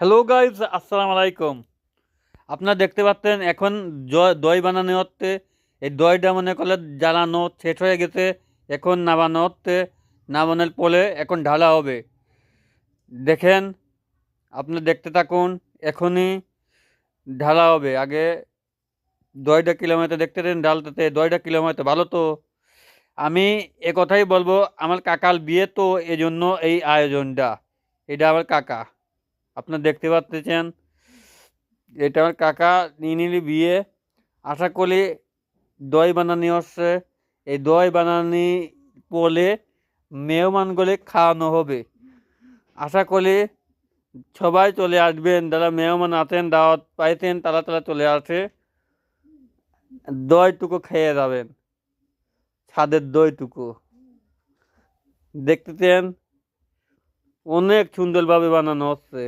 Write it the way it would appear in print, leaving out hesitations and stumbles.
Hello guys, আসসালামু আলাইকুম। আপনারা দেখতে পাচ্ছেন এখন দই বানানো হচ্ছে। এই দইটা মনে করলে জ্বালানো শেষ হয়ে গেছে, এখন নামানো হচ্ছে। নামানোর পরে এখন ঢালা হবে। দেখেন, আপনি দেখতে থাকুন। এখনই ঢালা হবে। আগে দইটা কিলোমিটার দেখতে দেন, ঢালতে দইটা কিলোমিটার ভালো তো। আমি এ কথাই বলবো, আমার কাকার বিয়ে তো, এজন্য এই আয়োজনটা। এটা আমার কাকা, আপনারা দেখতে পাচ্ছেন। এটা আমার কাকা নিয়ে বিয়ে। আশা করি দই বানানি হচ্ছে। এই দই বানানি পরে মেহমানগুলি খাওয়ানো হবে। আশা করি সবাই চলে আসবেন, যারা মেহমান আছেন, দাওয়াত পাইছেন, তারা তারা চলে আসে। দইটুকু খেয়ে যাবেন, ছাদের দইটুকু দেখতেছেন। অনেক সুন্দরভাবে বানানো হচ্ছে।